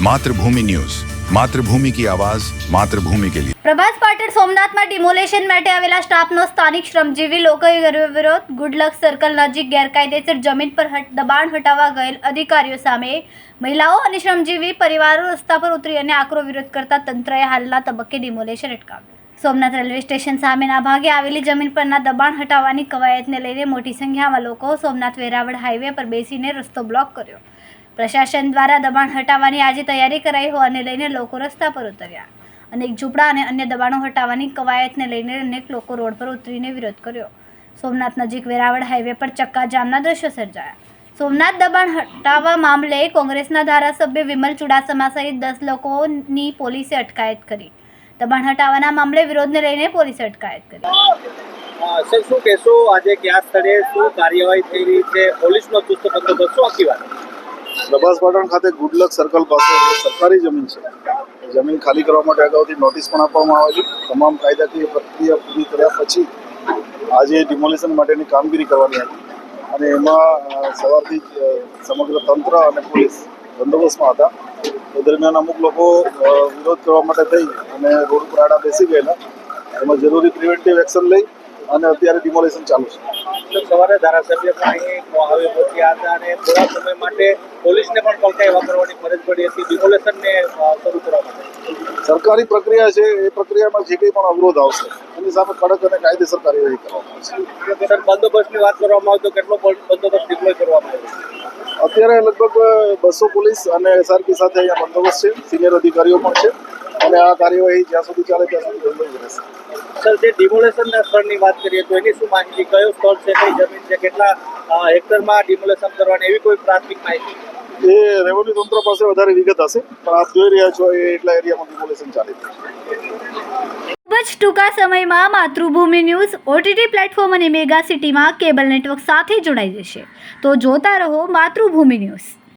मातृभूमि न्यूज, मातृभूमि की आवाज, मातृभूमि के लिए। પ્રભાસ પાટીલ સોમનાથમાં ડિમોલેશન માટે આવેલા સ્ટાફનો સ્થાનિક શ્રમજીવી લોકોએ કર્યો વિરોધ. ગુડલક સર્કલ નજીક ગેરકાયદેસર જમીન પર દબાણ હટાવવા ગયેલ અધિકારીઓ સામે મહિલાઓ અને શ્રમજીવી પરિવારો રસ્તા પર ઉતરી અને આકરો વિરોધ કરતા તંત્રએ હાલના તબક્કે ડિમોલેશન અટકાવ્યું. સોમનાથ રેલવે સ્ટેશન સામેના ભાગે આવેલી જમીન પરના દબાણ હટાવવાની કવાયતને લઈને મોટી સંખ્યામાં લોકો સોમનાથ વેરાવળ હાઈવે પર બેસીને રસ્તો બ્લોક કર્યો. પ્રશાસન દ્વારા દબાણ હટાવવાની આજે તૈયારી કરાઈ હોવાને લઈને લોકો રસ્તા પર ઉતર્યા. અનેક ઝૂંપડા અને અન્ય દબાણો હટાવવાની કવાયતને લઈને અનેક લોકો રોડ પર ઉતરીને વિરોધ કર્યો. સોમનાથ નજીક વેરાવળ હાઈવે પર ચક્કાજામના દ્રશ્યો સર્જાયા. સોમનાથ દબાણ હટાવવા મામલે કોંગ્રેસના ધારાસભ્ય વિમલ ચુડાસમા સહિત 10 લોકોની પોલીસે અટકાયત કરી. દબાણ હટાવવાના મામલે વિરોધને લઈને પોલીસે અટકાયત કરી. શું કહેશો, આજે કયા સ્થળે શું કાર્યવાહી થઈ રહી છે? પોલીસનો ચુસ્ત બંદોબસ્ત, શું આખી વાત? પ્રભાસ પાટણ ખાતે ગુડલક સર્કલ પાસે સરકારી જમીન છે. જમીન ખાલી કરવા માટે અગાઉથી નોટિસ પણ આપવામાં આવેલી. તમામ કાયદાકીય પ્રક્રિયા પૂરી કર્યા પછી આજે ડિમોલેશન માટેની કામગીરી કરવાની હતી અને એમાં સવારથી જ સમગ્ર તંત્ર અને પોલીસ બંદોબસ્તમાં હતા. એ દરમિયાન અમુક લોકો વિરોધ કરવા માટે થઈ અને રોડ ઉપર આડા બેસી ગયેલા. એમાં જરૂરી પ્રિવેન્ટિવ એક્શન લઈ અને અત્યારે ડિમોલેશન ચાલુ છે. સવારે ધારાસભ્ય પણ અહીં આવી પહોંચ્યા હતા અને થોડા સમય માટે પોલીસને પણ પલટાઈ વાપરવાની ફરજ પડી હતી ડિમોલેશનને શરૂ કરવા માટે. સરકારી પ્રક્રિયા છે, એ પ્રક્રિયામાં જે કંઈ પણ અવરોધ આવશે એની સામે કડક અને કાયદેસર કાર્યવાહી કરવામાં આવશે. સર, બંદોબસ્તની વાત કરવામાં આવે તો કેટલો બંદોબસ્ત ડિપ્લોય કરવામાં આવ્યો? અત્યારે લગભગ 200 પોલીસ અને એસઆરપી સાથે અહીંયા બંદોબસ્ત છે. સિનિયર અધિકારીઓ પણ છે અને આ કાર્યવાહી જ્યાં સુધી ચાલે ત્યાં સુધી બંધ રહેશે. સર, જે ડિમોલેશનના સ્થળની વાત કરીએ તો એની શું માહિતી? કયો સ્થળ છે, કઈ જમીન છે, કેટલા હેક્ટરમાં ડિમોલેશન કરવાની, એવી કોઈ પ્રાથમિક માહિતી? એ રેવન્યુ તંત્ર પાસે વધારે વિગત હશે, પણ આપ જોઈ રહ્યા છો એ એટલા એરિયામાં ડિમોલેશન ચાલી રહ્યું છે. ખૂબ જ ટૂંકા સમયમાં માતૃભૂમિ ન્યૂઝ OTT પ્લેટફોર્મ અને મેગા સિટીમાં કેબલ નેટવર્ક સાથે જોડાઈ જશે. તો જોતા રહો માતૃભૂમિ ન્યૂઝ.